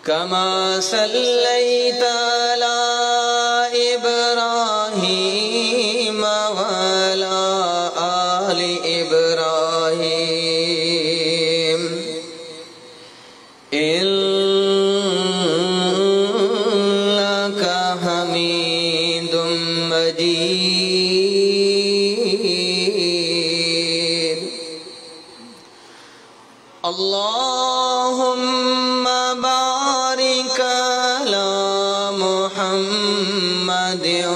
कमा सल्लैता अला इब्राहीम वअला आलि इब्राहीम इन्नका हमीदुम मजीद। अल्लाहुम्मा बारिक अला मुहम्मदिन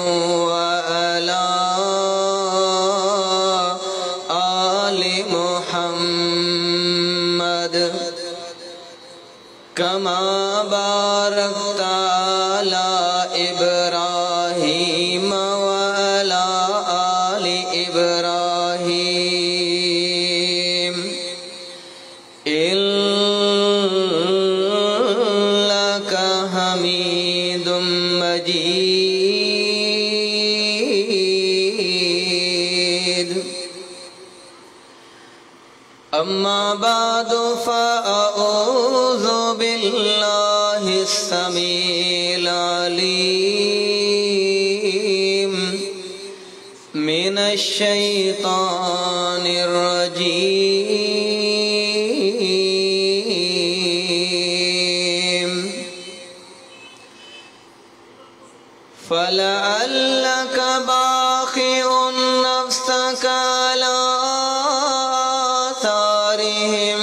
व अला आलि मुहम्मद कमा बारकता अला इब्राहीम व अला आलि इब्राहीम इन्नका हमीदुम मजीद। अम्मा बादु फ़अऊज़ु बिल्लाहि अस्समीइल अलीम मिनश शैतानिर रजीम। फलअल्लक बाखिउन नफ्सक अला आसारिहिम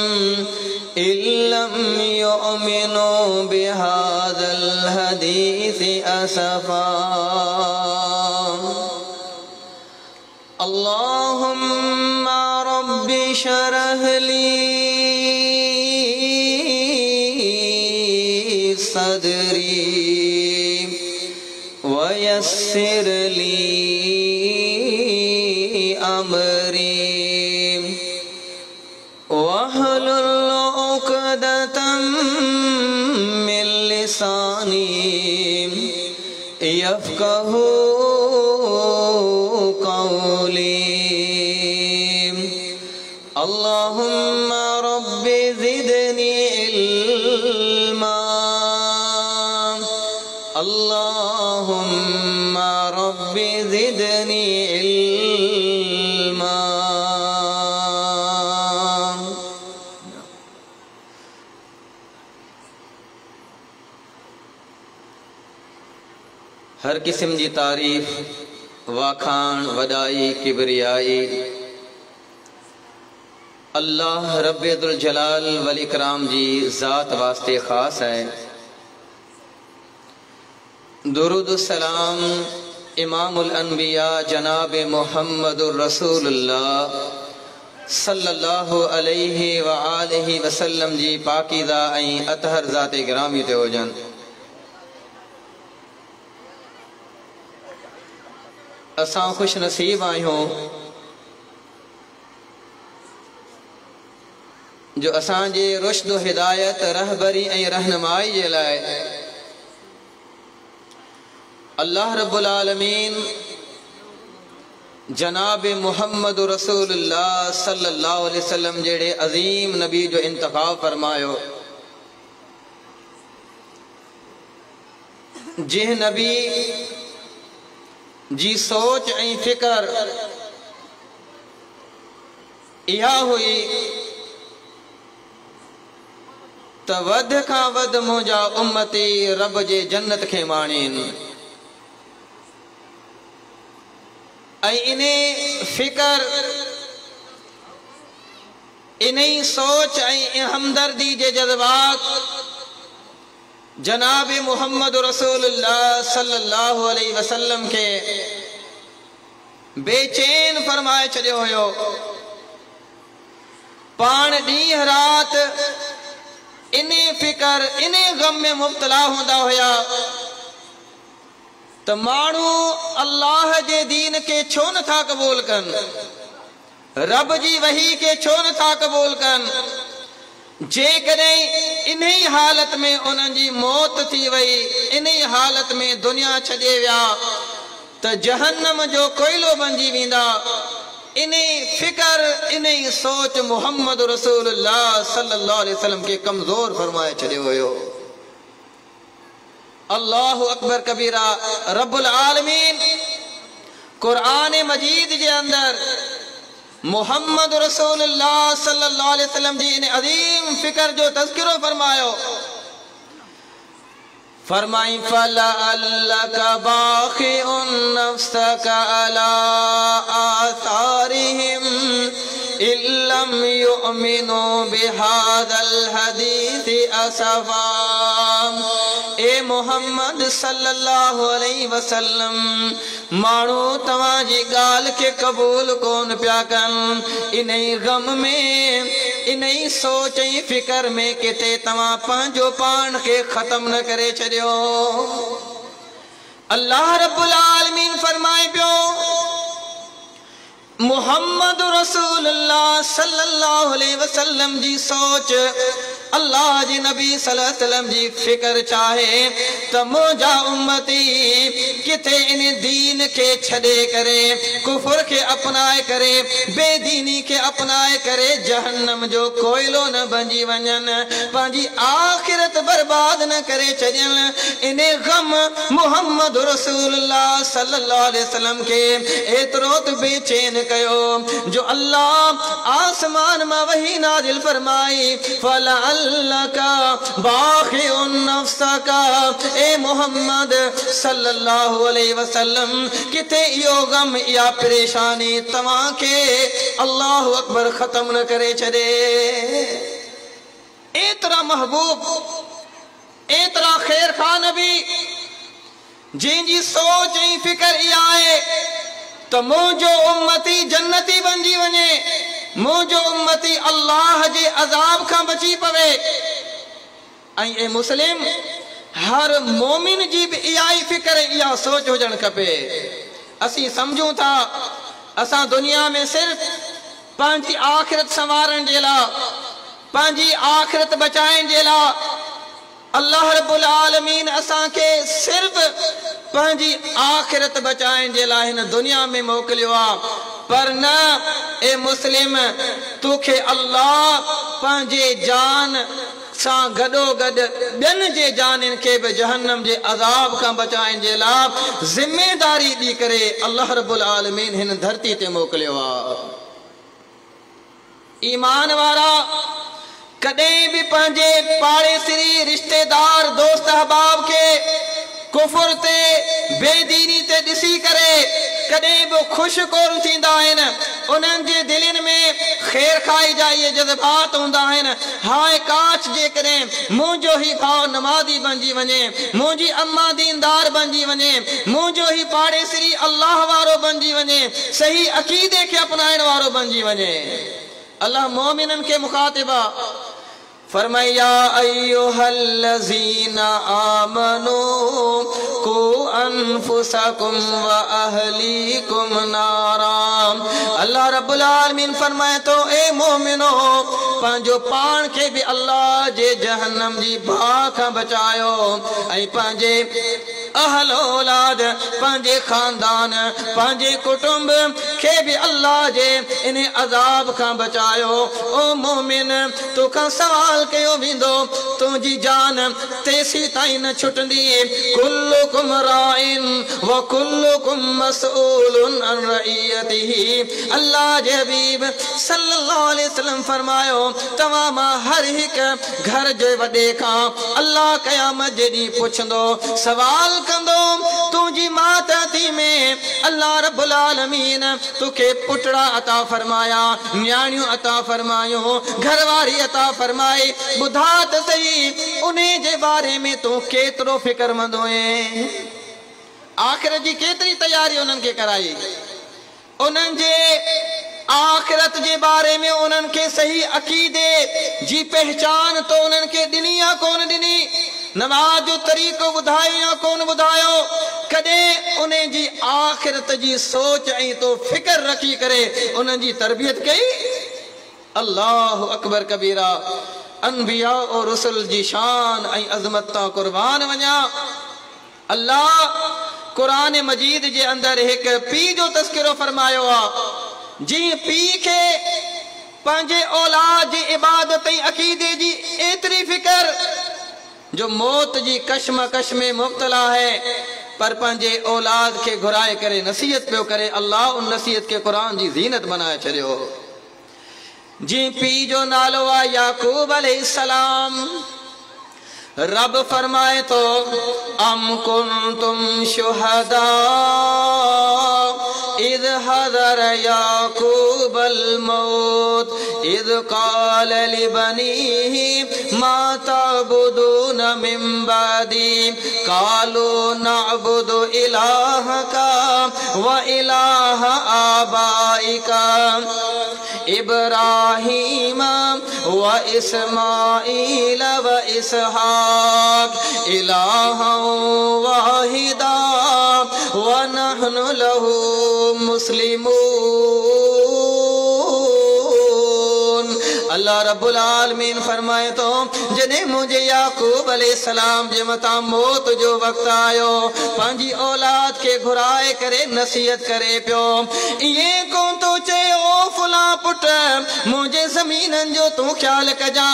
इल्लम युमिनु बिहाज़ल हदीसी असफा। अल्लाहुम्मा रब्बि शरह ली सदरी वयस्सिर ली अमरी वहलुल उक़दतम मिन लिसानी यफ़क़हू क़ौली। अल्लाहुम्मा रब्बि ज़िदनी इल्मा। अल्लाहुम्मा रब्बि ज़िदनी इल्मा। हर किस्म की तारीफ वाखाण वडाई किबरियाई अल्लाह रब्बुल जलाल वल इकराम जी ज़ात वास्ते ख़ास है। दुरूद सलाम इमामुल अनबिया जनाब मुहम्मदुर रसूलुल्लाह सल्लल्लाहु अलैहि व आलिहि वसल्लम जी पाकीज़ा ऐं अतहर ज़ाते गिरामी ते हुजन। असां खुश नसीब आहियूं जो असांजे रुश्द हिदायत रहबरी ऐं रहनुमाई जे लाइ अल्लाह रब्बुल आलमीन जनाब मुहम्मद रसूलुल्लाह सल्लल्लाहु अलैहि वसल्लम जेड़े अजीम नबी जो इंतखाब फरमायो। जिह नबी जी सोच ऐं फिकर इहा हुई त वध खां वध मुंहिंजा उम्मती रब जे जन्नत खे माणीन। ऐं इने फिकर इन्ही सोच ऐं हमदर्दी जे जज्बात जनाब मुहम्मद रसूलुल्लाह सल्लल्लाहु अलैहि वसल्लम के बेचैन फरमाए छॾियो हुयो। पाण ॾींहं रात इन्हे फिकर इन्हे गम में मुब्तला होंदा हुया त माण्हू अल्लाह जे दीन के छो नथा क़बूल कन, रब जी वही के छो नथा क़बूल कन। जेकॾहिं इन्ही हालत में उन्हनि जी मौत थी वई, इन्ही हालत में दुनिया छॾे विया त जहन्नम जो कोयलो बणिजी वेंदा। इन्हीं फिक्र इन्हीं सोच मोहम्मद रसूलुल्लाह सल्लल्लाहु अलैहि वसल्लम के कमजोर फरमाए छॾियो हुयो। अल्लाहु अकबर कबीरा। रब्बुल आलमीन कुरान मजीद के अंदर मोहम्मद रसूलुल्लाह सल्लल्लाहु अलैहि वसल्लम जी इन अजीम फिक्र जो तज़किरो फरमायो, फरमाई फलअल्लका बाखिउन नफ्सका अला आसारिहिम इल्लम युमिनु बिहादल हदीस असफा। ए मोहम्मद सल्लल्लाहु अलैहि वसल्लम मानू तवाजी गाल के कबूल कोन प्या कन, इन्हीं गम में इन्हीं सोच फिक्र में किते तवा पंहिंजो पान के खत्म न करे छॾियो। अल्लाह रब्बुल आलमीन फरमाए पियो मोहम्मद रसूलुल्लाह सल्लल्लाहु अलैहि वसल्लम जी सोच अल्लाह जी नबी सल्लल्लाहु अलैहि वसल्लम जी फिक्र चाहे त मुंहिंजा उम्मती किथे इन दीन के छड़े करे कुफर के अपनाए करे बेदीनी के अपनाए करे जहन्नम जो कोयलो न बंजी वञन, पंहिंजी आखिरत बर्बाद न करे छॾन। इन गम मोहम्मद रसूलुल्लाह सल्लल्लाहु अलैहि वसल्लम के एतिरो त बेचैन कयो जो अल्लाह आसमान में वही नाजिल फरमाई फलअल्लका बाखिउन नफ्सका। ए मोहम्मद सल्लल्लाहु अलैहि वसल्लम किथे इहो गम या परेशानी तवा के अल्लाह अकबर खत्म न करे छड़े। एतरा महबूब एतरा खैर खा नबी जिंजी सोच ऐं फिक्र इहा आहे तो मुझो उम्मती जन्नती बंजी वने, मुझो उम्मती अल्लाह जे अजाब का बची पवे। ए मुस्लिम हर मोमिन जी भी इहा फिक्र इहा सोच हुजण खपे। असी समझूं था असा दुनिया में सिर्फ पंहिंजी आखिरत संवारण जे लाइ पंहिंजी आखिरत बचाइण जे लाइ अल्लाह रब्बुल आलमीन असा के सिर्फ पंहिंजी आखिरत बचाइण जे लाइ हिन दुनिया में मोकिलियो आहे, पर न ए मुस्लिम तोखे अल्लाह पंहिंजे जान सां गॾोगॾु ॿियनि जे जाननि खे बि जहन्नम जे अज़ाब खां बचाइण जे लाइ ज़िमेदारी ॾेई करे अल्लाह रब्बुल आलमीन हिन धरती ते मोकिलियो आहे। ईमान वारा कॾहिं भी पंहिंजे पाड़ेसरी रिश्तेदार दोस्त अहबाब के कुफर ते बेदीनी ते ॾिसी करे कॾहिं भी खुश कोन थींदा आहिनि। उन्हनि जे दिलनि में खैर खाई जा इहे जज़्बात हूंदा आहिनि। हाय काश जेकॾहिं मुंहिंजो ही भाउ नमाज़ी बणिजी वञे, मुंहिंजी अम्मा दीनदार बणिजी वञे, मुंहिंजो ही पाड़ेसरी अल्लाह वारो बणिजी वञे, सही अक़ीदे खे अपनाइण वारो बणिजी वञे। अल्लाह मोमिनन के मुखातिबा फरमाया अय्युहल्लज़ीना आमनू कु अनफुसकुम व अहलीकुम नारा। अल्लाह रब्बुल आलमीन फरमाए तो ए मोमिनो पंहिंजो पान के भी अल्लाह जे जहन्नम जी बाह खां बचायो ऐं पंहिंजे अहल औलाद पंहिंजे खानदान पंहिंजे कुटुंब के भी अल्लाह जे इन अजाब खां बचायो। ओ मोमिन तोखां सवाल कयो वेंदो तुंहिंजी जान तेसी ताईं न छुटंदी। कुल्लुकुम राइन व कुल्लुकुम मसऊलुन अन रइयतिही। अल्लाह जे हबीब सल्लल्लाहु अलैहि वसल्लम फरमायो तव्हां मां हर हिकु घर जे वॾे खां अल्लाह क़यामत जे ॾींहुं पुछंदो सवाल कंदो तुंहिंजी मातहती में अल्लाह रब्बुल आलमीन तोखे पुटड़ा अता फरमाया, न्याणियूं अता फरमायो, घरवारी अता फरमाए, ॿुधा त सही उन जे बारे में तूं केतिरो फिक्रमंद हुए। आखिरत जी केतिरी तैयारी उन्हनि खे कराई, उन्हनि जे आखिरत जे बारे में उन्हनि खे सही अक़ीदे जी पहचान तो उन्हनि खे ॾिनी या कोन ॾिनी, नमाज जो तरीक़ो ॿुधायो या कोन ॿुधायो, कॾहिं उन जी आखिरत जी सोच ऐं तो फिक्र रखी करे उन्हनि जी तरबियत कई। अल्लाह अकबर कबीरा। अनबिया और रसूल जी शान ऐं अज़मत तां कुर्बान वञा। अल्लाह कुरान मजीद जे अंदर एक पी जो तस्करो फरमायो आ जी पी के पंहिंजे औलाद जी इबादत ऐं अक़ीदे जी एतिरी फिकर जो मौत जी कशमकश में मुब्तला है, पर पंहिंजे औलाद के घुराए करे नसीहत पियो करे। अल्लाह उन नसीहत के कुरान जी ज़ीनत बनाए छॾियो। जी पी जो नालो आहे याकूब अलैहिस्सलाम। रब फरमाए तो अम कुंतुम शुहदा इद हज़र याकूबल मौत इद क़ाल लिबनीहि मा तअबुदून मिन बादी क़ालू नअबुदु इलाहका व इलाह आबाइका इब्राहीम व इस्माईल व इसहाक इलाहन वाहिदा व नहनु लहू मुस्लिमून। अल्लाह रब्बुल आलमीन फरमाए तो जॾहिं मुझे याकूब अलैहिस्सलाम जे मथां मौत जो वक्त आयो, पंहिंजी औलाद के घुराए करे नसीहत करे पियो। इएं कोन तो चए ओ फुला पुट मुझे ज़मीननि जो तूं ख्याल कजा,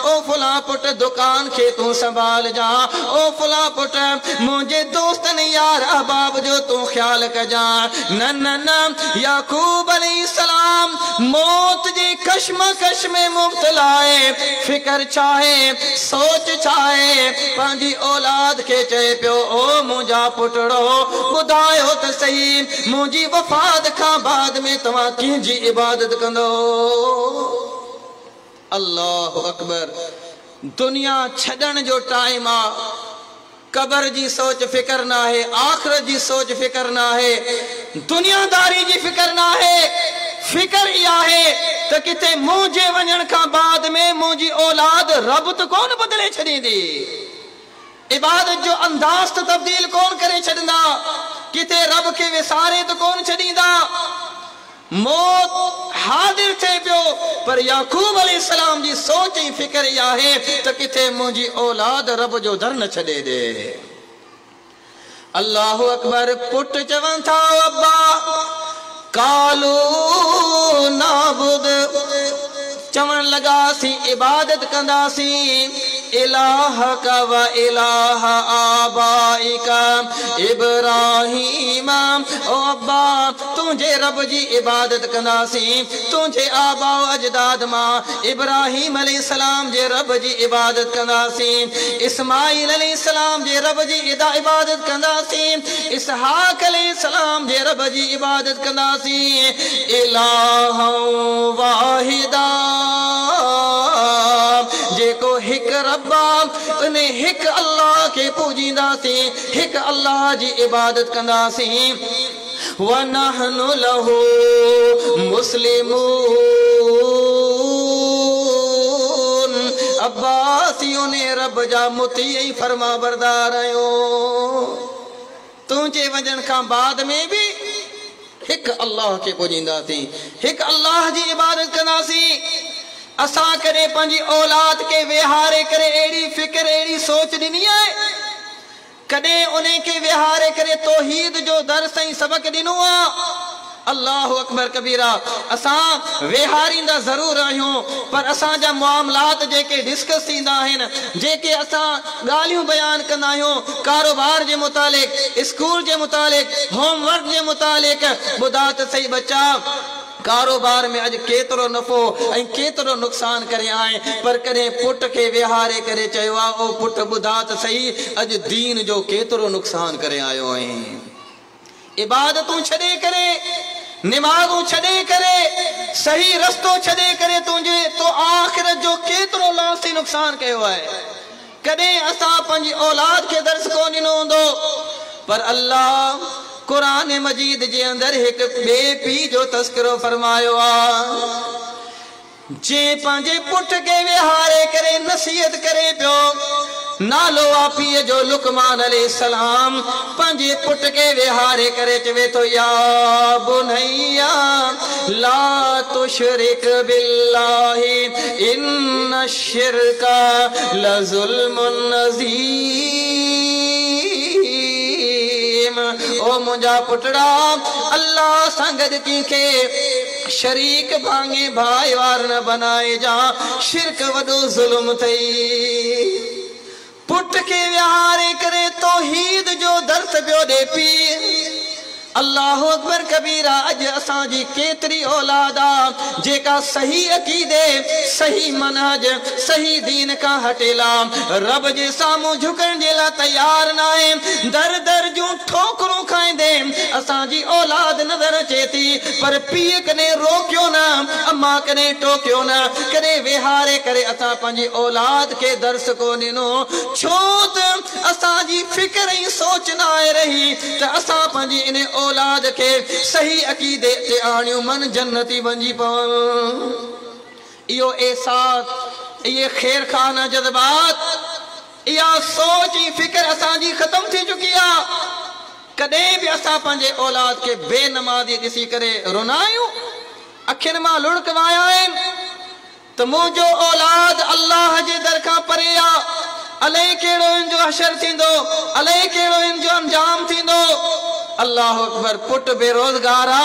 ओ फुला पुट दुकान के तूं संभाल जा, ओ फुला पुट मुझे दोस्तन यार अहबाब जो तूं ख्याल कजा। न न न, याकूब अलैहिस्सलाम मौत जे कशमकश में मुब्तला है। फिकर चाहे सोच चाहे पंहिंजी औलाद के चए पियो ओ मुंहिंजा पुटड़ो ॿुधायो त सही मुंहिंजी वफ़ात खां बाद में तव्हां कंहिंजी इबादत कंदो। अल्लाहु अकबर। दुनिया छॾण जो टाइम आ, कबर जी सोच फिकर ना है, आखिरत जी सोच फिकर ना है, दुनियादारी जी फिकर ना है। फिकर इहा है त किथे मुंहिंजे वञण खां बाद में मुंहिंजी औलाद रब त कोन बदिले छॾींदी, इबादत जो अंदाज़ त तब्दील कोन करे छॾंदा, किथे रब के विसारे त कोन छॾींदा। मौत हादिर थे पियो, पर याकूब अलैहिस्सलाम जी सोच ऐं फिकर इहा है त किथे मुंहिंजी औलाद रब जो दर न छॾे ॾे। अल्लाहु अकबर। पुट चवनि था अब्बा कालू नाबुद, चवण लॻासीं इबादत कंदासीं इलाहका व इलाह आबाइका इब्राहीम। ओ अब्बा तुंहिंजे रब जी इबादत कंदासीं तुंहिंजे आबा अजदाद मां इब्राहीम अलैहिस्सलाम जे रब जी इबादत कंदासीं, इस्माईल अलैहिस्सलाम जे रब जी इबादत कंदासीं, इसहाक अलैहिस्सलाम जे रब जी इबादत कंदासीं। इलाहन वाहिदा, जेको हिक रब्बा उन हिक अल्लाह के पूजींदासीं, हिक अल्लाह जी इबादत कंदासीं। व नहनु लहू मुस्लिमून। अब्बासी उन रब जा मुती ऐं फरमा बरदार आहियूं। तुंहिंजे वञण खां बाद में भी हिक अल्लाह के पूजींदासीं, हिक अल्लाह जी इबादत कंदासीं। असां कॾहिं पंहिंजी औलाद के विहारे करे अहिड़ी फिक्र अहिड़ी सोच ॾिनी आहे, कॾहिं उन के विहारे करे तौहीद जो दर्स ऐं सबक ॾिनो आहे। अल्लाहु अकबर कबीरा। असां विहारींदा ज़रूर आहियूं, पर असांजा मामलात जेके डिस्कस थींदा आहिनि, जेके असां ॻाल्हियूं बयान कंदा आहियूं कारोबार जे मुतालिक़, स्कूल जे मुतालिक़, होमवर्क जे मुतालिक़, ॿुधा त सही बच्चा कारोबार में अॼु केतिरो नफ़ो ऐं केतिरो नुक़सान करे आए, पर कॾहिं पुट के विहारे करे चयो आहे ओ पुट ॿुधा त सही अॼु दीन जो केतिरो नुक़सान करे आयो आहीं। इबादतूं छॾे करे, निमाज़ूं छॾे करे, सही रस्तो छॾे करे तुंहिंजे तो आख़िरत जो केतिरो लॉस ऐं नुक़सान कयो आहे। कॾहिं असां पंहिंजी औलाद खे दर्स कोन ॾिनो हूंदो, पर अल्लाह कुरान मजीद जे अंदर एक बे पी जो तस्करो फरमायो आ, जे पंहिंजे पुट के विहारे करे नसीहत करे पियो। नालो आ पीअ जो लुकमान अलैहिस्सलाम, पंहिंजे पुट के विहारे करे चवे तो या बुनैया ला तुशरिक बिल्लाहि इन्न शिरका लजुल्मुन नज़ीम। ओ मुंहिंजा पुटड़ा, अल्लाह सां गॾु कंहिंखे शरीक भांगे भाई वार न बनाए जा शिरक वडो जुल्म थई पुट के विहारे करे तौहीद जो दर्द पियो दे पी अल्लाह अकबर कबीरा अज असांजी केतरी औलाद आ जेका सही अकीदे सही मनहज सही दीन का हटेला रब जे सामू झुकण जे ला तैयार ना है दर दर जो ठोकरूं खाइंदे असांजी औलाद नजर अचे थी पर पीउ कने रोकियो ना अम्मा कने टोकियो ना कने विहारे करे असां पंहिंजी औलाद के दर्स को ॾिनो छो त असांजी फिक्र ऐं सोच ना आहे रही त असां पंहिंजी इन औलाद के सही अकीदे ते आणियो मन जन्नती बंजी पवन इहो एहसास ये खैर खाना जज्बात या सोच ई फिक्र असांजी खत्म थी चुकी आ कदे भी असां पंहिंजे औलाद के बेनमाज़ी ॾिसी करे रोनायूं अखियुनि मां लुढ़क वाया आहिनि त मुंहिंजो औलाद अल्लाह जे दर खां परे आ अलाए कहिड़ो इन जो हशर थींदो अलाए कहिड़ो इन जो अंजाम थींदो अल्लाह अकबर पुट बेरोजगार आ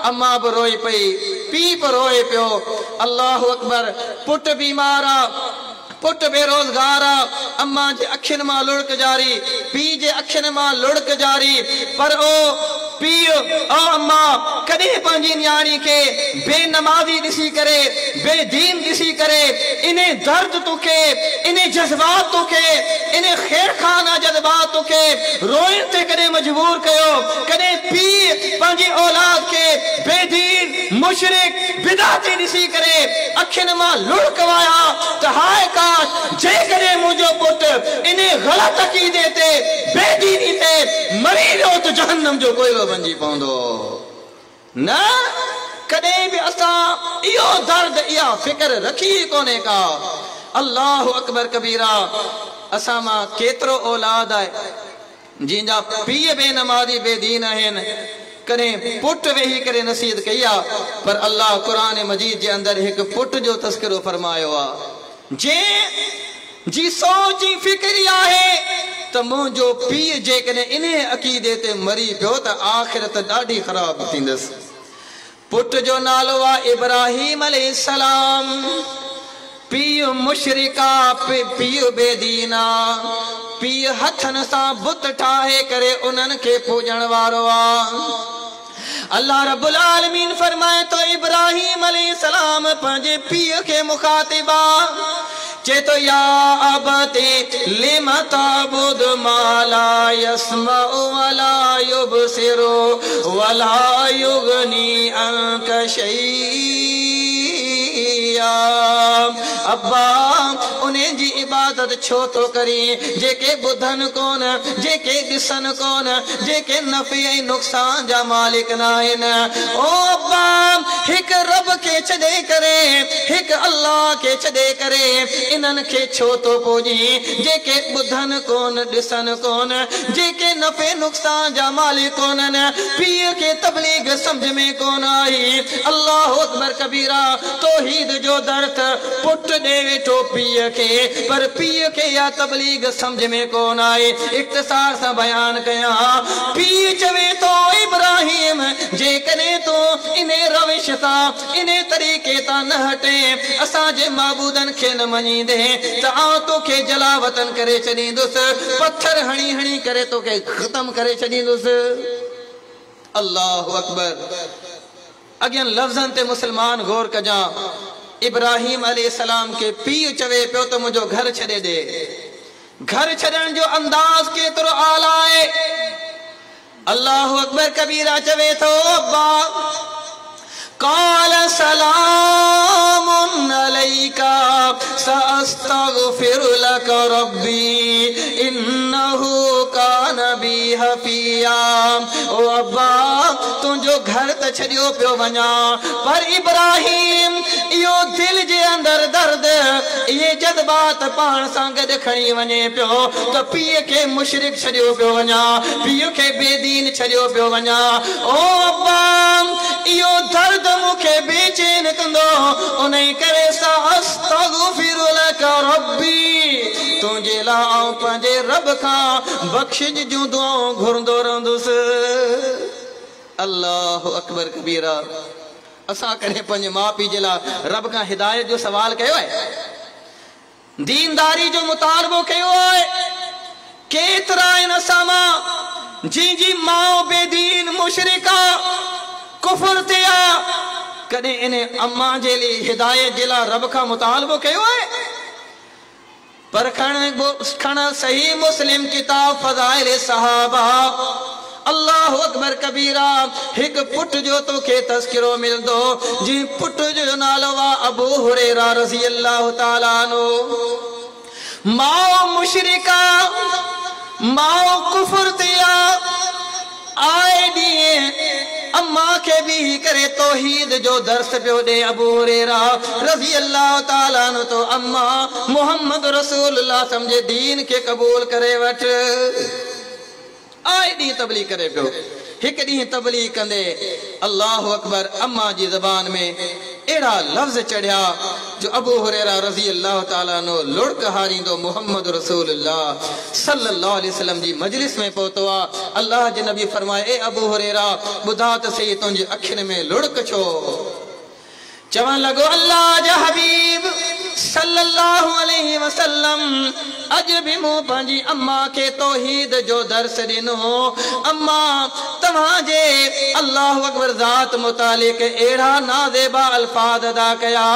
अम्मा बि रोई पई पीउ बि रोए पियो अल्लाह अकबर पुट बीमार आ पुट बेरोजगार आ अम्मा जे अखियुनि मां लुढ़क जारी पीउ जे अखियुनि मां लुढ़क जारी पर ओ पीउ ओ अम्मा कदे पंहिंजी न्याणी के बेनमाज़ी ॾिसी करे बेदीन ॾिसी करे इने दर्द तोखे इने जज्बात तोखे इने खैरखाना जज्बात तोखे रोइण ते कदे मजबूर कयो कदे पीउ पंहिंजी औलाद के बेदीन मुशरिक बिदाती ॾिसी करे अखियुनि मां लुढ़क वाया त हाय काश जे कदे मुंहिंजो पुट इने ग़लत अक़ीदे ते बेदीनी ते मरी वियो त जहन्नम जो कोयलो बंजी पवंदो न कदे भी असां इहो दर्द इहा फिक्र रखी कोने का अल्लाह अकबर कबीरा असां मां केतिरो औलाद आहे जिंजा पीउ बेनमाज़ी बेदीन आहिनि कॾहिं पुट वेही करे नसीहत कई आहे पर अल्लाह क़ुरान मजीद जे अंदरि हिकु पुट जो तस्करो फरमायो आहे जे जी सोच जी फिक्री आहे त मुंहिंजो पीउ जेकॾहिं इन अक़ीदे ते मरी पियो त आख़िरत ॾाढी ख़राब थींदसि पुट जो नालो आहे इब्राहीम अलैहिस्सलाम पीउ मुशरिका पीउ बेदीना पीउ हथनि सां बुत ठाहे करे उन्हनि खे पूॼण वारो आहे अल्लाह रब्बुल आलमीन फरमाए तो इब्राहीम अलैहिस्सलाम पंहिंजे पीउ खे मुखातिबा चेतो या अबते लिमा ताबुद मा ला यस्मउ वला युबसिरु वला युगनी अंका शैया अब्बा उन्हें जी इबादत छो तो करी जेके बुधन कोन जेके दिसन कोन जेके नफी नुकसान जा मालिक नाहिन ओ अब्बा हिक रब के छदे करे हिक अल्लाह के छदे करे इनन के छो तो पूजी जेके बुधन कोन दिसन कोन जेके नफे नुकसान जा मालिक कोन पीर के तबलीग समझ में कोन आई अल्लाह अकबर कबीरा तौहीद जो दर्द पुट देवे तो पीर के पर पीर के या तबलीग समझ में कोन आई इख्तिसार सा बयान कया पीर चवे तो इब्राहिम जे कने तो इने रविश ता इने तरीके ता न हटे असा जे माबूदन के न मनींदे त आ तो के जलावतन करे छदींदुस पत्थर हणी हणी करे तो के खत्म करे छदींदुस अल्लाह अकबर अगन लफ्जन ते मुसलमान गौर कजा इब्राहिम अलैहिस्सलाम के पीउ चवे पियो तो मुझो घर छड़े दे घर छड़न जो अंदाज केतरो आला है अल्लाह अकबर कबीरा चवे तो अब्बा काल सलामुन अलैका सअस्तगफिरु लक रब्बी इन्नहु कान बी हफिया ओ अब्बा तुझो घर त छड़ियो पियो वञा पर इब्राहिम इहो दिल जे अंदर दर्द ये जज्बात पाण सां गॾु खणी वञे पियो त पीउ खे मुशरिक छड़ियो पियो वञा पीउ खे बेदीन छड़ियो पियो वञा ओ अब्बा इहो दर्द मुखे बेचैन कंदो उन करे सा अस्तगफिरु लक रब्बी तुझे ला पंहिंजे रब खां बख्शिश जूं दुआऊं घुरंदो रहंदुसि अल्लाह अकबर कबीरा असां कॾहिं पंहिंजे माउ पीउ जे लाइ रब खां हिदायत जो सवाल कयो आहे, दीनदारी जो मुतालबो कयो आहे? केतिरा आहिनि असां मां जी माउ बेदीन मुशरिका कुफर ते आ, कॾहिं इन अम्मा जे लिए हिदायत जे लाइ रब खां मुतालबो कयो आहे? पर खण सही मुस्लिम किताब फज़ाइल सहाबा, अल्लाह अकबर कबीरा, एक पुट जो तो के तस्किरो मिलदो जी पुट जो नालो वा अबू हुरैरा रज़ी अल्लाह ताला अन्हु। माओ मुशरिका, माओ कुफर ते आए दिए अम्मा के भी करे तौहीद जो दर्स पियो दे अबू हुरैरा रज़ी अल्लाह ताला अन्हु। तो अम्मा मोहम्मद रसूलुल्लाह समझे दीन के कबूल करे वठ, आए डी तबलीग करे पियो। एक डी तबलीग कंदे अल्लाह अकबर अम्मा जी ज़बान में एड़ा लफ्ज़ चढ़िया जो अबू हुरैरा रज़ी अल्लाह ताला अन्हु लुढ़क हारींदो मोहम्मद रसूलुल्लाह सल्लल्लाहु अलैहि वसल्लम जी मजलिस में पहुतो आ। अल्लाह जे नबी फरमाए, ए अबू हुरैरा बुधा त सही तुंहिंजी अखियुनि में लुढ़क छो? चवण लॻो, अल्लाह जा हबीब सल्लल्लाहु अलैहि वसल्लम अज भी मूं पंहिंजी अम्मा के तौहीद जो दर्स ॾिनो। अम्मा तव्हांजे अल्लाह अकबर ज़ात मुतालिक अहिड़ा नाज़ेबा अल्फाज अदा कया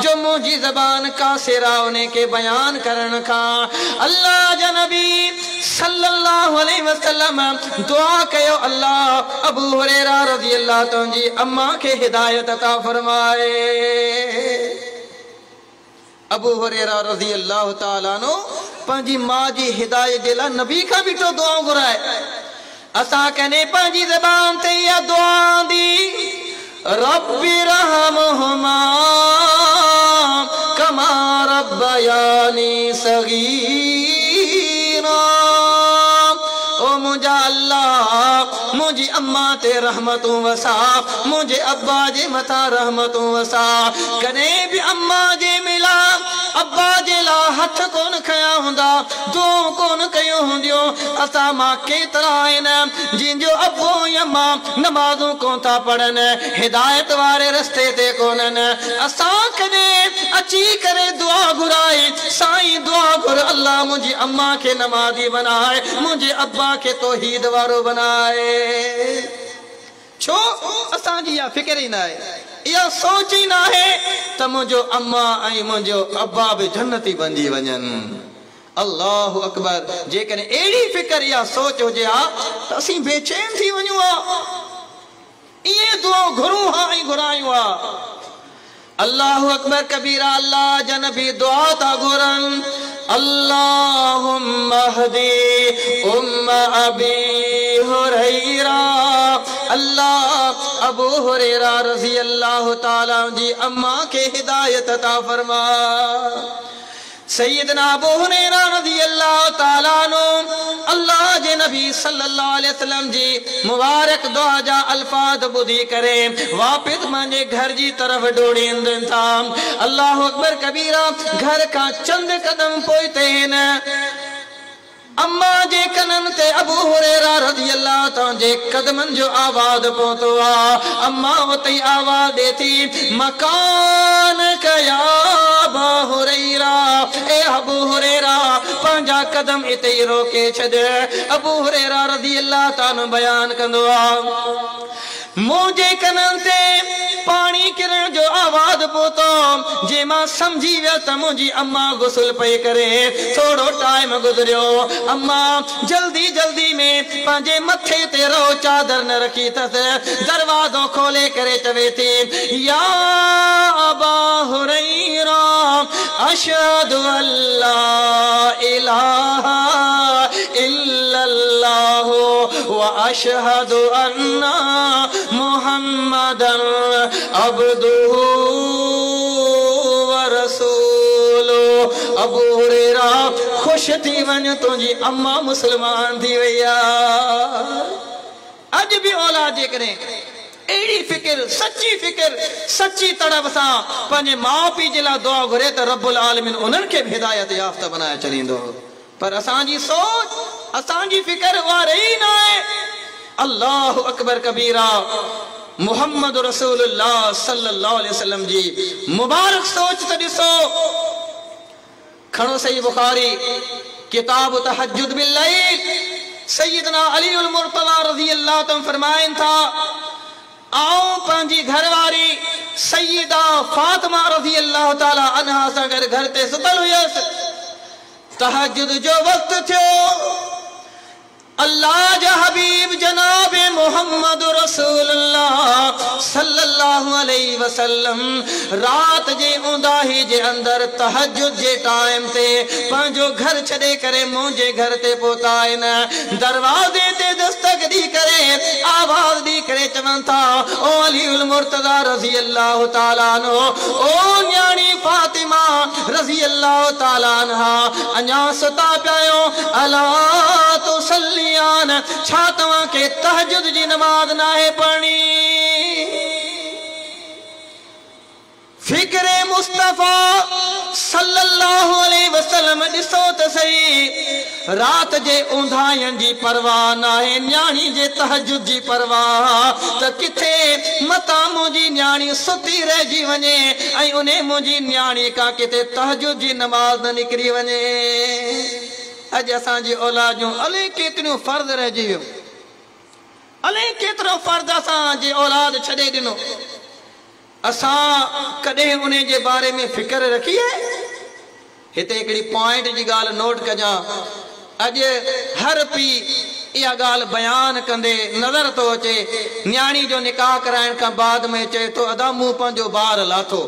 जो मुंहिंजी ज़बान कासिरा उन्हें के बयान करण खां। अल्लाह जा नबी सल्लल्लाहु अलैहि वसल्लम दुआ कयो, अल्लाह अबू हुरैरा रज़ी अल्लाह तुंहिंजी अम्मा के हिदायत अता फरमाए। अबू हुरैरा रज़ी अल्लाह ताला अन्हु पंहिंजी मां जी हिदायत जे लाइ नबी खां बीठो दुआ घुराए। असां कने पंहिंजी ज़बान ते इहा दुआ दी, रब्बि रहमहुमा कमा रब्बयानी सगीरा। ओ मुंहिंजा अल्लाह मुंहिंजी अम्मा ते रहमतूं वसा, मुंहिंजे अब्बा जे मथां रहमतूं वसा। कॾहिं बि अम्मा जे मिला अब्बा जे लाइ हथ कोन खया हूंदा, दुआऊं कोन कयूं हूंदियूं। असां मां केतिरा आहिनि जिंजो अब्बो या मां नमाज़ूं कोन था पढ़नि, हिदायत वारे रस्ते ते कोन्हनि। असां कॾहिं अची करे दुआ घुराए, साईं दुआ घुर अल्लाह मुंहिंजी अम्मा खे नमाज़ी बनाए, मुंहिंजे अब्बा खे तौहीद वारो बनाए। छो असांजी इहा फिक्र ई न आहे, इहा सोच ई न आहे त मुंहिंजो अम्मा ऐं मुंहिंजो अब्बा बि जन्नती बणिजी वञनि। अल्लाह अकबर, जेकॾहिं अहिड़ी फिक्र या सोच हुजे हा त असीं बेचैन थी वञूं हा, इहे दुआ घुरूं हा ऐं घुरायूं हा। अल्लाह अकबर कबीरा, अल्लाह जा नबी दुआ था घुरनि, अल्लाहुम्मा हदी उम्मा अबी हुरैरा। अल्लाह अबू हुरैरा रज़ी अल्लाह ताला जी अम्मा के हिदायत अता फरमा। सैयदना अबू हुरैरा रज़ी अल्लाह ताला अन्हु अल्लाह जे नबी सल्लल्लाहु अलैहि वसल्लम जी मुबारक दुआ जा अल्फाज ॿुधी करे वापस मुंहिंजे घर जी तरफ डोड़ींदनि था। अल्लाह अकबर कबीरा, घर खां चंद कदम पोइते आहिनि अम्मा जे कननि ते अबू हुरैरा रज़ी अल्लाह ताला जे कदमनि जो आवाज़ पहुतो आहे। अम्मा उते आवाज़ ॾे थी, मकान कया अबू हुरैरा, ए अबू हुरैरा पंहिंजा कदम इते ई रोके छॾ। अबू हुरैरा रज़ी अल्लाह ताला बयान कंदो आहे, मुंहिंजे कननि ते पानी किरण जो आवाज़ पहुतो, जे मां समझी विया त मुंहिंजी अम्मा गुस्ल पई करे। थोरो टाइम गुज़रियो, अम्मा जल्दी जल्दी में पंहिंजे मथे ते रो चादर न रखी अथसि, दरवाज़ो खोले करे चवे थी, या अबा हुरैरा अशहदु अल्ला इलाहा इल्लल्लाह व अशहदु अन्ना मुहम्मदन अब्दुहु व रसूलुहु। अबू हुरैरा खुश थी वञ, तुंहिंजी अम्मा मुसलमान थी वई आहे। अॼु बि औलाद जेकॾहिं अहिड़ी फिक्र, सच्ची तड़प सां पंहिंजे माउ पीउ जे लाइ दुआ घुरे त रब्बुल आलमीन उन्हनि खे बि हिदायत याफ़्ता बनाए छॾींदो। पर असांजी सोच, असांजी फिक्र उहा रही न आहे। अल्लाह अकबर कबीरा, मुहम्मद रसूलुल्लाह सल्लल्लाहु अलैहि वसल्लम जी मुबारक सोच तो ॾिसो। खणो सही बुखारी किताब तहज्जुद बिल लैल, सैयदना अली उल मुर्तज़ा रज़ी अल्लाह तआला फरमाइन था, आओ पंहिंजी घरवारी सैयदा फातिमा रज़ी अल्लाह ताला अन्हा सां गॾु घर ते सुतल हुयसि। तहज्जुद जो वक्त थियो, अल्लाह जा हबीब जनाब मोहम्मद रसूलुल्लाह सल्लल्लाहु अलैहि वसल्लम रात जे उंदाही जे अंदर तहज्जुद जे टाइम ते पंहिंजो घर छॾे करे मुंहिंजे घर ते पहुता आहिनि। दरवाज़े ते दस्तक दी करे आवाज़ दी करे चवनि था, ओ अली उल मुर्तज़ा रज़ी अल्लाह ताला अन्हु, ओ न्याणी फातिमा रज़ी अल्लाह ताला अन्हा, अञा सुता पियो, अला तुसल्ली, छा तव्हां के तहज्जुद जी नमाज नाहे पढ़नी? फिक्रे मुस्तफा सल्लल्लाहु अलैहि वसल्लम ॾिसो त सही, रात जे उंधायन जी परवाह नाहे, न्याणी जे तहज्जुद जी परवाह, त किथे मता मुंहिंजी न्याणी सुती रहिजी वञे ऐं उन मुंहिंजी न्याणी का किथे तहज्जुद जी नमाज न निकिरी वञे। अज असांजी औलादियूं अले केतिरियूं फर्ज़ रहिजी वियो, अले केतिरो फर्ज़ असांजी औलाद छॾे ॾिनो। असां कॾहिं उन जे बारे में फिक्र रखी आहे? हिते हिकिड़ी पॉइंट जी ॻाल्हि नोट कजां। अॼु हर पीउ इहा ॻाल्हि बयानु कंदे नज़र थो अचे, न्याणी जो निकाह कराइण खां बाद में चए थो, अदा मूं पंहिंजो ॿारु लाथो।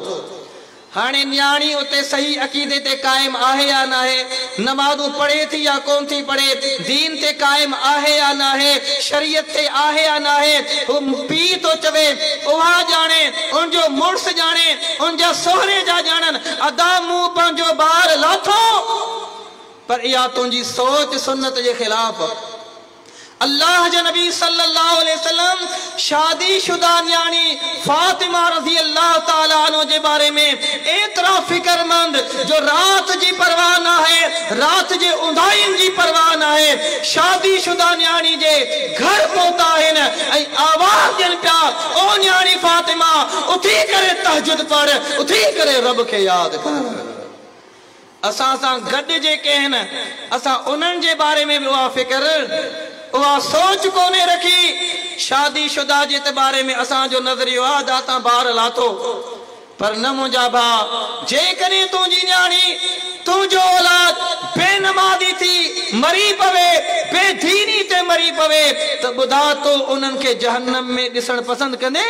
हाणे न्याणी उते सही अक़ीदे ते क़ाइम आहे या न आहे, नमाज़ूं पढ़े थी या कोन थी पढ़े, दीन ते क़ाइम आहे या न आहे, शरीयत ते आहे या न आहे, पीउ तो चवे उहा ॼाणे, उनजो मुड़ुस ॼाणे, उनजा सोहरे जा ॼाणनि, अदा मूं पंहिंजो ॿारु लाथो। पर इहा तुंहिंजी सोच सुन्नत जे ख़िलाफ़। अल्लाह जे नबी सल्लल्लाहु अलैहि वसल्लम शादीशुदा न्याणी फातिमा रज़ी अल्लाह ताला अन्हा जे बारे में एतिरा फिक्रमंद जो रात जी परवाह न आहे, रात जे उंधाइन जी परवाह न आहे, शादीशुदा न्याणी जे घर पहुता आहिनि ऐं आवाज़ ॾियनि पिया, ओ न्याणी फातिमा उथी करे तहज्जुद पढ़, उथी करे रब खे यादि कर। असां सां गॾु जेके आहिनि असां उन्हनि जे बारे में उहा फिक्र उहा सोच कोने रखी। शादीशुदा जे बारे में असांजो नज़रियो आहे, दाता ॿारु लाथो, पर न मुंहिंजा भाउ, जेकॾहिं तुंहिंजी न्याणी तुंहिंजो औलाद बेनमाज़ी थी मरी पवे, बेदीनी ते मरी पवे, त ॿुधा तो उन्हनि खे जहन्नम में ॾिसणु पसंदि कंदे?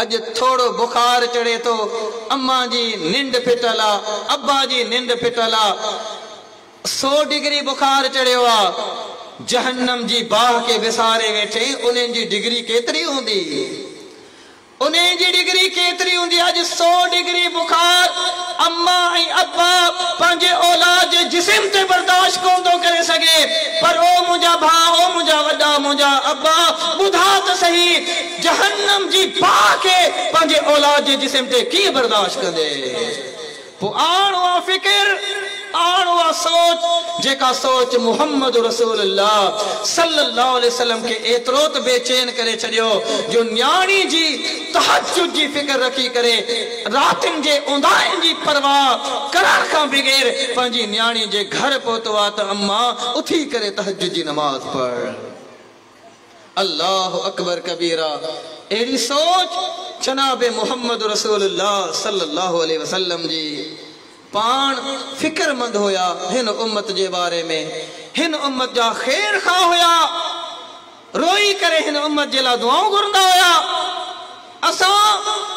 अॼु थोरो बुखार चढ़े थो, अम्मा जी निंड फिटल आहे, अब्बा जी निंड फिटल आहे, 100 डिग्री बुखार चढ़ियो आहे, जहन्नम जी बाह के विसारे वेठे, उन्हनि जी डिग्री केतिरी हूंदी? उन्हनि जी डिग्री केतिरी हूंदी? अॼु 100 डिग्री बुखार अम्मा ऐं अब्बा पंहिंजे औलाद जे जिस्म ते बर्दाश्त कोन थो करे सघे, पर ओ मुंहिंजा भाउ, ओ मुंहिंजा वॾा, मुंहिंजा अब्बा, ॿुधा त सही, जहन्नम जी बाह के पंहिंजे औलाद जे जिस्म ते कीअं बर्दाश्त कंदे? पोइ आणो आहे फिक्र, आणो आहे सोच, जेका सोच मुहम्मद रसूलुल्लाह सल्लल्लाहु अलैहि वसल्लम के एतिरो त बेचैन करे छॾियो जो न्याणी जी तहज्जुद जी फिक्र रखी करे रातिन जे उंधाइन जी परवाह करण खां बग़ैर पंहिंजी न्याणी जे घर पहुतो आहे त अम्मा उथी करे तहज्जुद जी नमाज पढ़। अल्लाह अकबर कबीरा। अहिड़ी सोच जनाब मुहम्मद रसूलुल्लाह सल्लल्लाहु अलैहि वसल्लम जी पान फिक्रमंद होया हिन उम्मत जे बारे में, हिन उम्मत जा खैर खा होया, रोई करे हिन उम्मत जे लाइ दुआऊं घुरंदा होया। असां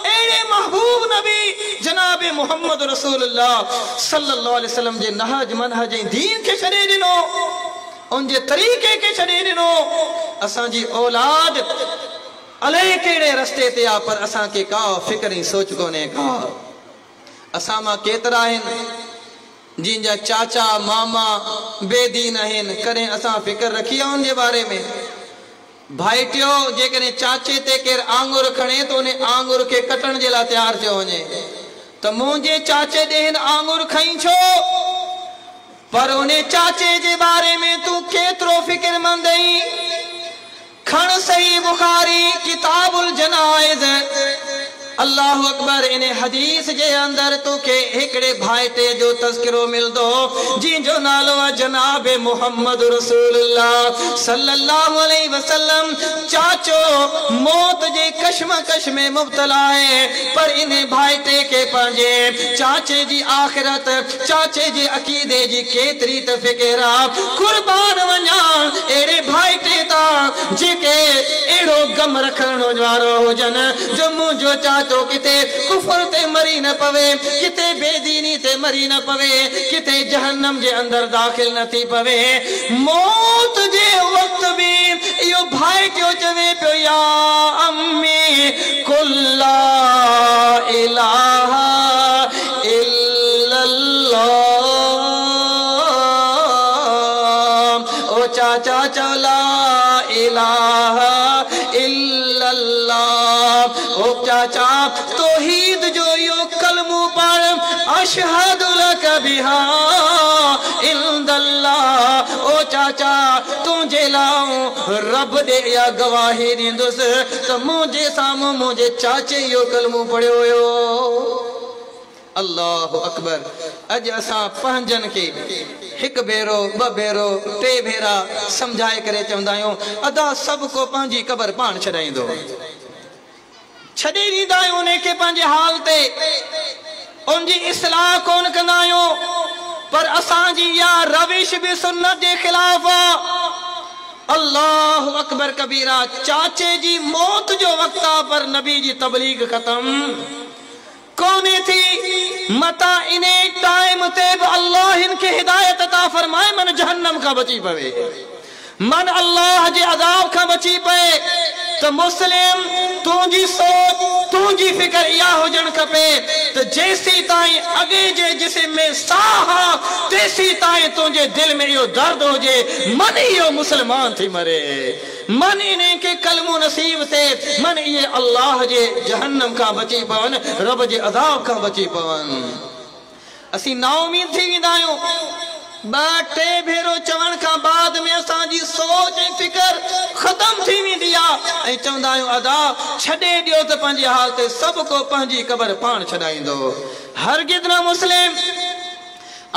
अहिड़े महबूब नबी जनाब मुहम्मद रसूलुल्लाह सल्लल्लाहु अलैहि वसल्लम जे नहज मनहज ऐं दीन खे छॾे ॾिनो, उन जे तरीक़े खे छॾे ॾिनो। असांजी औलाद अलाए कहिड़े रस्ते ते आहे, पर असांखे का फिक्र ऐं सोच कोन्हे का। असां मां केतिरा आहिनि जिन जा चाचा मामा बेदीन आहिनि, कॾहिं असां फिक्र रखी आहे उन जे बारे में? भाइटियो जेकॾहिं चाचे ते केरु आंगुर खणे त उन आंगुर खे कटण जे लाइ तयारु थियो वञे त मुंहिंजे चाचे ॾे हिन आंगुर खई छो? पर उन चाचे जे बारे में तूं केतिरो फिक्रमंद आहीं? खण खण सही बुखारी किताबुल जनाइज अल्लाह अकबर इन हदीस जे अंदर तोखे हिकड़े भाइटे जो तस्करो मिलदो जिंजो नालो जनाब मोहम्मद रसूलुल्लाह सल्लल्लाहु अलैहि वसल्लम चाचो मौत जे कश्मकश में मुब्तला है पर इन भाइटे के पंजे चाचे जी आखिरत चाचे जी अकीदे जी केतरी त फिकिरा कुर्बान वञा एड़े भाइटे ता जेके एड़ो गम रखण वारो हुजन जो मुंजो तो किते कुफर ते मरी न पवे किते बेदीनी ते मरी न पवे किते जहन्नम जे अंदर दाखिल न थी पवे मौत जे वक्त भी यो भाई क्यों चवे पियो या अम्मी कुल्ला इलाहा इल्लल्लाह ओ चाचा चला इलाहा इल्लल्लाह ओ चाचा तौहीद जो यो कलमू पढ़ अशहदु लक बिहा इंदल्लाह ओ चाचा तुझे लाऊं रब दे या गवाही दींदुस तो मुझे सामू मुझे चाचे यो कलमू पढ़ियो यो अल्लाह अकबर अज असा पंजन के एक भेरो ब भेरो टे भेरा समझाए करे चवंदा आहियूं अदा सबको पंहिंजी कबर पाण छॾाईंदो छॾे ॾींदा आहियूं उन खे पंहिंजे हाल ते उनजी इस्लाह कोन कंदा आहियूं पर असांजी या रविश भी सुन्नत जे खिलाफ अल्लाह अकबर कबीरा चाचे जी मौत जो वक्त आ पर नबी जी तबलीग खत्म कोने थी मता इने टाइम ते अल्लाह इनके हिदायत अता फरमाए मन जहन्नम का बची पवे मन अल्लाह जे अजाब का बची पे तो मुस्लिम तुझी सोच तुझी फिक्र या हुजन खपे तो जैसी ताई अगे जे जिसे में साह तैसी ताई तुझे दिल में यो दर्द हो जे मन यो मुसलमान थी मरे मन इन्हें के कलमो नसीब थे मन ये अल्लाह जे जहन्नम का बची पवन रब जे अजाब का बची पवन असी नाउमीद थी वेंदा आहियूं बाटे भेरो चवण का बाद में असांजी सोच ऐं फिक्र खत्म थी वेंदी आहे ऐं चवंदा आहियूं अदा छॾे ॾियो त पंहिंजे हाल ते सभु को पंहिंजी क़बर पाण छॾाईंदो हरगिज़ न मुस्लिम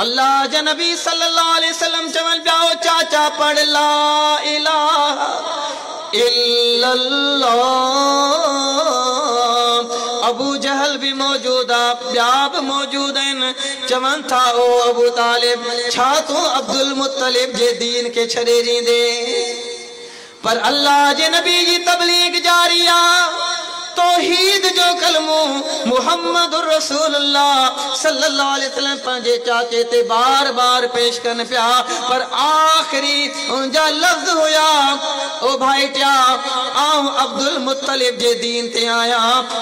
अल्लाह जा नबी सल्लल्लाहु अलैहि वसल्लम चवनि पिया चाचा पढ़ ला इलाहा इल्लल्लाह अबू जहल भी मौजूद ॿिया बि मौजूद आहिनि चवनि था ओ अबू तालिब छा तूं अब्दुल मुत्तलिब जे दीन के छॾे ॾींदे पर अल्लाह जे नबी जी तबलीग जारी आहे तौहीद जो कलमो मुहम्मदुर रसूलुल्लाह सल्लल्लाहु अलैहि वसल्लम पंहिंजे चाचे ते बार बार पेश कनि पिया पर आखिरी उनजा लफ्ज़ हुया ओ भाईटिया आऊं अब्दुल मुत्तलिब जे दीन ते आया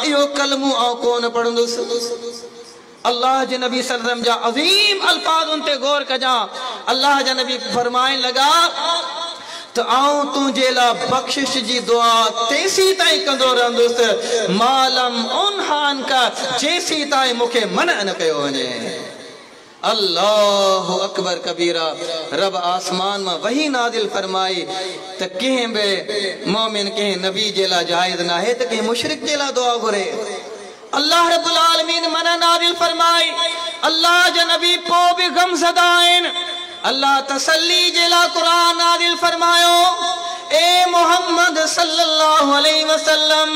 इहो कलमो आऊं कोन पढ़ंदुसि अल्लाह जे नबी सल्लल्लाहु अलैहि वसल्लम जा अज़ीम अल्फाज उन ते गौर कजा अल्लाह जा नबी फरमाइण लगा तो आऊं तुझे ला बख्शिश जी दुआ तेसी ताई कंदो रहंदुसि मालम उन हान का जैसी ताई मुखे मन न कयो वञे अल्लाह अकबर कबीरा रब आसमान में वही नादिल फरमाई त कंहिं बि मोमिन कंहिं नबी जे ला जायज़ न है त कंहिं मुशरिक जे ला दुआ घुरे अल्लाह रब्बुल आलमीन मना नादिल फरमाई अल्लाह जा नबी पो भी गमज़दा आहिनि अल्लाह तसल्ली जेला कुरान नादिल फरमायो ए मोहम्मद सल्लल्लाहु अलैहि वसल्लम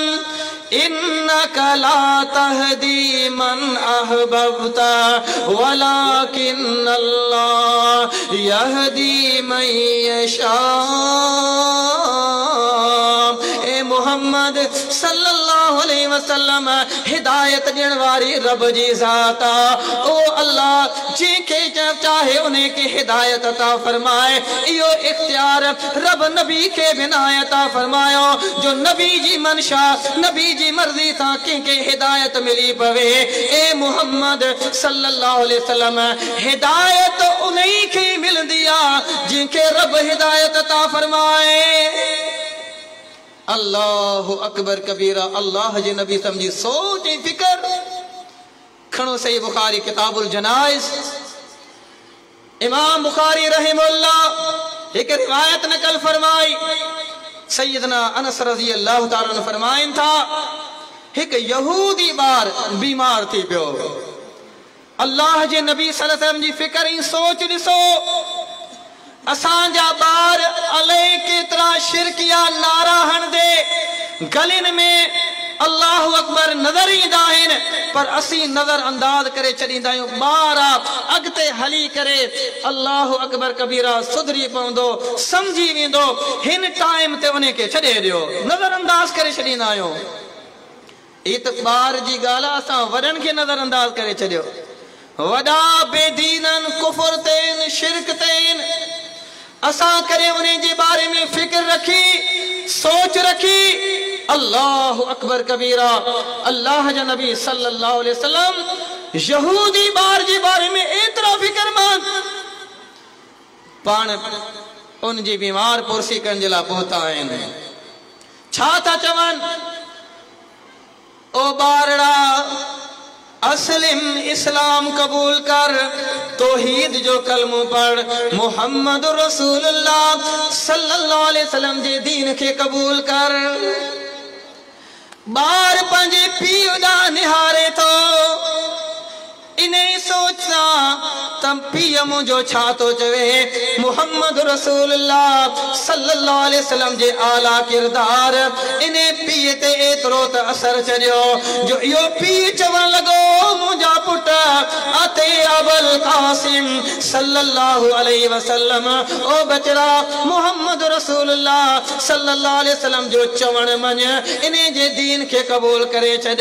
इन्नका ला तहदी मन अहबब्ता वलाकिन्नल्लाह यहदी मन यशा ए मोहम्मद सल्लल्लाहु अलैहि वसल्लम हिदायत ॾियण वारी रब जी ज़ात ओ अल्लाह जेके चाहे उन्हें के हिदायत अता फरमाए इहो इख्तियार रब नबी के बिना अता फरमायो जो नबी जी मनशा नबी जी मर्जी था के हिदायत मिली पवे ए मोहम्मद सल्लल्लाहु अलैहि वसल्लम हिदायत उन्हीं की मिल दिया जिनके रब हिदायत अता फरमाए अल्लाह अकबर कबीरा अल्लाह जे नबी समझी सोच फिक्र खणो सही बुखारी किताबुल जनाइज इमाम बुखारी रहमहुल्लाह एक रिवायत नकल फरमाई सैयदना अनस रज़ी अल्लाह ताला अन्हु फरमाइन था एक यहूदी बार बीमार थी पियो। अल्लाह जे नबी सल्लल्लाहु अलैहि वसल्लम जी फिक्र ई सोच ॾिसो असांजा ॿार अलाए केतिरा शिरकिया नारा हणंदे गलिन में अल्लाह अकबर नज़र ईंदा आहिनि पर असीं नज़र अंदाज करे छॾींदा आहियूं। ॿार अॻिते हली करे अल्लाह अकबर कबीरा सुधरी पवंदो समझी वेंदो हिन टाइम ते उन खे छॾे ॾियो नज़र अंदाज करे छॾींदा आहियूं। ई त ॿार जी ॻाल्हि आहे असां वॾनि खे नज़र अंदाज करे छॾियो। वॾा बेदीननि कुफर ते शिरक ते असां करे उन जे बारे में फिक्र रखी सोच रखी अल्लाह अकबर कबीरा। अल्लाह जा नबी सल्लल्लाहु अलैहि वसल्लम यहूदी बार जे बारे में एतिरा फिक्रमंद पाण उन जी बीमार पुरसी करण जे लाइ पहुता आहिनि। छा था चवनि ओ बारड़ा अस्लिम इस्लाम कबूल कर तौहीद जो कलमो पढ़ मोहम्मद रसूलुल्लाह सल्लल्लाहु अलैहि वसल्लम जे दीन के कबूल कर। बार पंजे पीउ ॾांहुं निहारे थो इन सोचता तम पीउ मुंहिंजो छा थो चवे मोहम्मद रसूलुल्लाह सल्लल्लाहु अलैहि वसल्लम जे आला किरदार इन पीउ ते एतिरो त असर छॾियो जो इहो पीउ चवण लॻो मुंहिंजा पुट अते अबुल कासिम सल्लल्लाहु अलैहि वसल्लम ओ बचड़ा मोहम्मद रसूलुल्लाह सल्लल्लाहु अलैहि वसल्लम जो चवण मञ इन जे दीन के कबूल करे छॾ।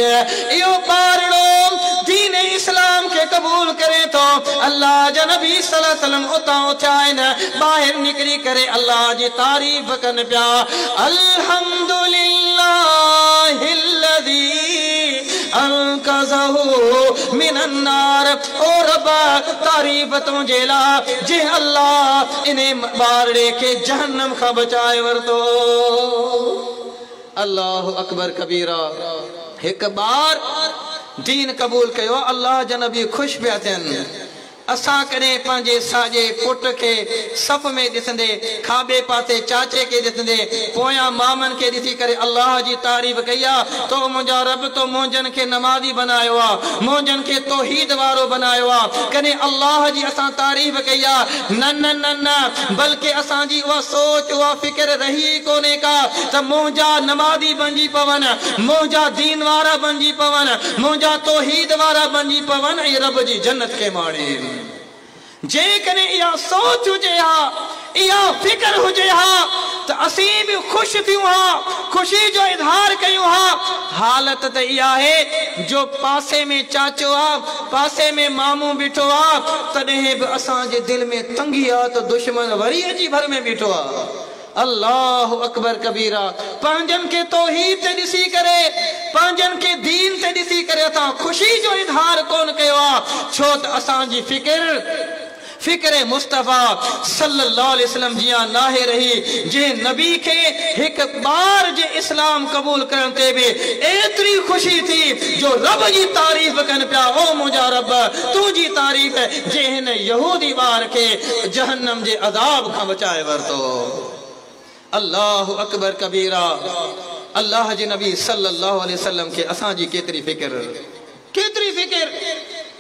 इहो ॿारड़ो दीन इस्लाम के कबूल करे तो अल्लाह जा नबी सल्लल्लाहु अलैहि वसल्लम उतां उथिया आहिनि ॿाहिर निकिरी करे अल्लाह जी तारीफ़ कनि पिया। अल्हम्दुलिल्लाहिल्लज़ी अंक़ज़हु मिनन नार। ओ रब तारीफ़ तुंहिंजे लाइ जे अल्लाह इन ॿारड़े खे जहन्नम खां बचाए वरितो। अल्लाह अकबर कबीरा। हिकु ॿार दीन कबूल कयो अल्लाह जा नबी ख़ुशि पिया थियनि। असां कॾहिं पंहिंजे साॼे पुट खे सफ़ में ॾिसंदे खाॿे पासे चाचे खे ॾिसंदे पोयां मामनि खे ॾिसी करे अल्लाह जी तारीफ़ कई आहे तो मुंहिंजा रब तो मोंजनि खे नमाज़ी बनायो आहे मोंजनि खे तौहीद वारो बनायो आहे। कॾहिं अल्लाह जी असां तारीफ़ कई आहे न न न न बल्कि असांजी उहा सोच उहा फ़िक्र रही कोन्हे का त मुंहिंजा नमाज़ी बणिजी पवनि मुंहिंजा दीन वारा बणिजी पवनि मुंहिंजा तौहीद वारा बणिजी पवनि ऐं रब जी जन्नत खे माणे। जेकॾहिं इहा सोच हुजे हा इहा फिक्र हुजे हा त असीं बि ख़ुशि थियूं हा ख़ुशी जो इज़हार कयूं हा। हालत त इहा आहे जो पासे में चाचो आहे पासे में मामू बीठो आहे तॾहिं बि असांजे दिलि में तंगी आहे त दुश्मन वरी अची भर में बीठो आहे। अल्लाह अकबर कबीरा। पंहिंजनि खे तौहीद ते ॾिसी करे पंहिंजनि खे दीन ते ॾिसी करे असां ख़ुशी जो इज़हार कोन कयो आहे छो त असांजी फिक्र मुस्तफ़ा सल्लल्लाहु अलैहि वसल्लम जिया नाहे रही जे नबी के एक बार जे इस्लाम कबूल करण ते भी एतरी खुशी थी जो रब जी तारीफ कन पिया। ओ मुंहिंजा रब तुझी तारीफ है जे हिन यहूदी बार के जहन्नम जे अज़ाब खां बचाए वरतो। अल्लाह अकबर कबीरा। अल्लाह जे नबी सल्लल्लाहु अलैहि वसल्लम के असांजी केतरी फिक्र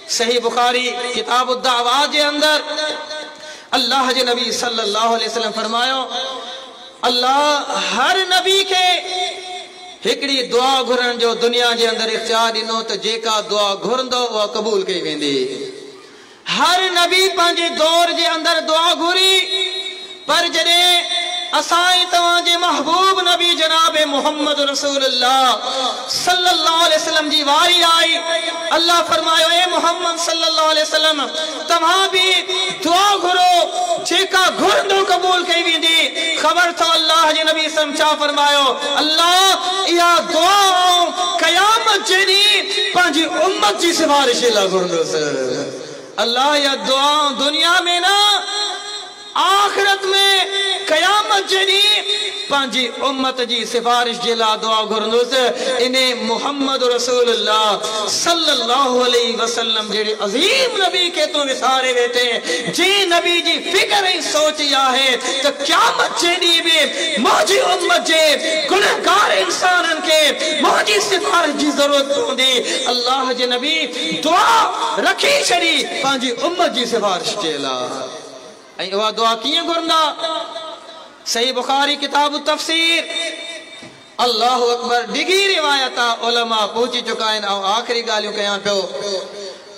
सही बुखारी किताब उद्दावात जे अंदर अल्लाह जे नबी सल्लल्लाहु अलैहि वसल्लम फरमायो अल्लाह हर नबी के हिकड़ी दुआ घुरण जो दुनिया जे अंदर इख्तियार ॾिनो त जेका दुआ घुरंदो उहा कबूल कई वेंदी। हर नबी पंहिंजे दौर जे अंदर दुआ घुरी पर जॾहिं असाई तवाजे महबूब नबी जनाब मोहम्मद रसूलुल्लाह सल्लल्लाहु अलैहि वसल्लम जी वारी आई अल्लाह फरमायो ए मोहम्मद सल्लल्लाहु अलैहि वसल्लम तव्हां भी दुआ घुरो जेका घुरंदो कबूल कई वेंदी। खबर तो अल्लाह जे नबी समझा फरमायो अल्लाह इहा दुआ क़यामत जे ॾींहुं पंहिंजी उम्मत जी सिफारिश लाइ घुरंदुसि। अल्लाह या दुआ दुनिया में ना आखिरत में क़यामत क़यामत जड़ी पांजी उम्मत जी सिफारिश जे ला दुआ घुरंदुस इने मोहम्मद रसूलुल्लाह सल्लल्लाहु अलैहि वसल्लम जेड़े अजीम नबी के तो विसारे वेठे जे नबी जी फिक्र ही सोची आहे तो क़यामत जड़ी भी मुझी उम्मत जे गुनहगार इंसानन के मुझी सिफारिश जी जरूरत होंदी अल्लाह जे नबी दुआ रखी छड़ी पांजी उम्मत जी सिफारिश जे ला ऐं उहा दुआ कीअं घुरंदा सही बुखारी किताब तफसीर अल्लाह अकबर डिगी रिवायत उलमा पहुंची चुका आहिनि ऐं आखिरी ॻाल्हियूं कयां पियो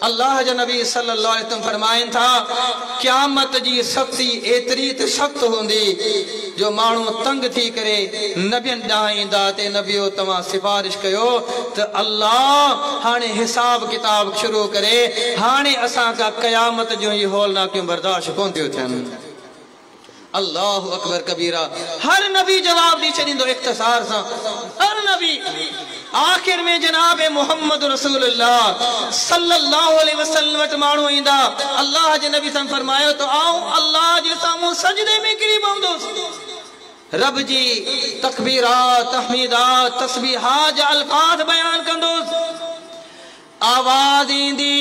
अल्लाह जो नबी सल्लल्लाहु अलैहि वसल्लम फरमाइन था क़यामत जी सख्ती एतरी त सख्त होंदी जो माण्हू तंग थी करे नबियन ॾांहुं ईंदा ते नबियो तव्हां सिफारिश कयो त अल्लाह हाणे हिसाब किताब शुरू करे हाणे असां खां क़यामत जूं ही हौलनाकियूं बर्दाश्त कोन थियूं थियनि अल्लाह अकबर कबीरा हर नबी जवाब दी छॾींदो इख्तिसार सां हर नबी आखिर में जनाब मोहम्मद रसूलुल्लाह सल्लल्लाहु अलैहि वसल्लम वटि माण्हू ईंदा अल्लाह जे नबी सन फरमायो तो आऊं अल्लाह जे साम्हूं सजदे में किरी पवंदुसि रब जी तकबीरात तहमीदात तस्बीहात जा अल्फाज बयान कंदुसि आवाज ईंदी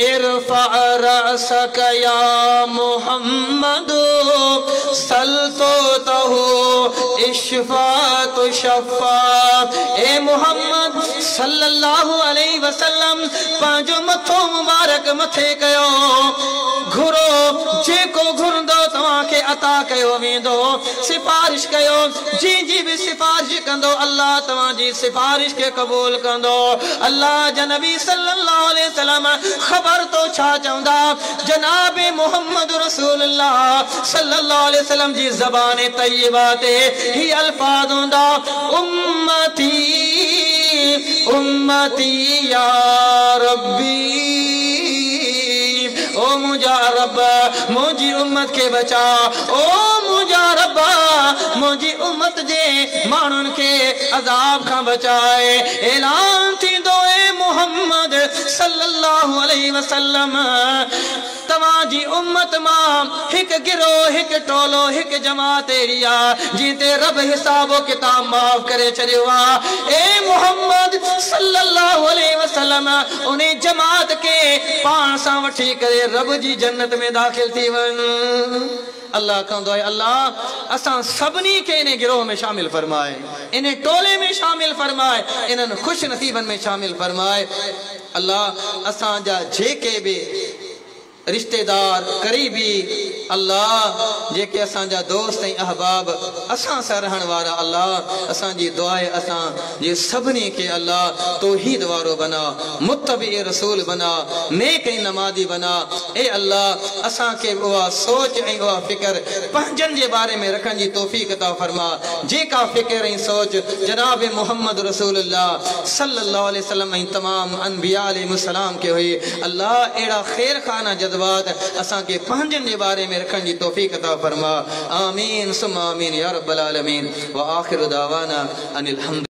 इरफा रअसक या मोहम्मद सल्तो तहु इशफा तुशफा ए मोहम्मद सल्लल्लाहु अलैहि वसल्लम पांजो मथो मुबारक मथे कयो घुरो जेको घुरंदो तव्हां खे अता कयो वेंदो सिफारिश कयो जी भी सिफारिश कंदो अल्लाह तव्हां जी सिफारिश के कबूल कंदो अल्लाह जा नबी सल्लल्लाहु अलैहि वसल्लम खबर तो छा चवंदा जनाब मोहम्मद रसूलुल्लाह सल्लल्लाहु अलैहि वसल्लम जी ज़बान तय्यबा ते ही अल्फाज हुंदा उम्मती उम्मती या रब्बी ओ मुझा रब्बा मुझी उम्मत के बचा ओ मुझा रब्बा मुझी उम्मत जे मानुन के अजाब का बचाए ऐलान थी दो ए मोहम्मद सल्लल्लाहु अलैहि वसल्लम तवाजी उम्मत मां हिक गिरो हिक टोलो हिक जमात एरिया जीते रब हिसाबो किताब माफ करे छड़ियो ए मोहम्मद सल्लल्लाहु अलैहि वसल्लम उन्हें जमात के पान सा वठी करे रब जी जन्नत में दाखिल थी वन अल्लाह कहंदो है अल्लाह असां सबनी के इन्हें गिरोह में शामिल फरमाए इन्हें टोले में शामिल फरमाए इन्हन खुश नसीबन में शामिल फरमाए अल्लाह असां जा जेके भी रिश्तेदार करीबी अल्लाह जेके असांजा दोस्त ऐं अहबाब असां सां रहण वारा अल्लाह असांजी दुआ आहे असां जे सभिनी खे अल्लाह तौहीद वारो बना मुत्तबी रसूल बना नेक ऐं नमाज़ी बना ए अल्लाह असां खे उहा सोच ऐं उहा फ़िक्र पंहिंजनि जे बारे में रखण जी तौफ़ीक़ अता फरमा जेका फ़िक्र ऐं सोच जनाब मोहम्मद रसूलुल्लाह सल्लल्लाहु अलैहि वसल्लम ऐं तमाम अनबिया अलैहिस्सलाम के हुई अल्लाह अहिड़ा ख़ैर खाना जज़्बात असां खे पंहिंजनि जे बारे में रखण जी तौफ़ीक़ अता फरमा आमीन सुम्मा आमीन या रब्बल आलमीन व आखिरु दावाना अनिल हम्द।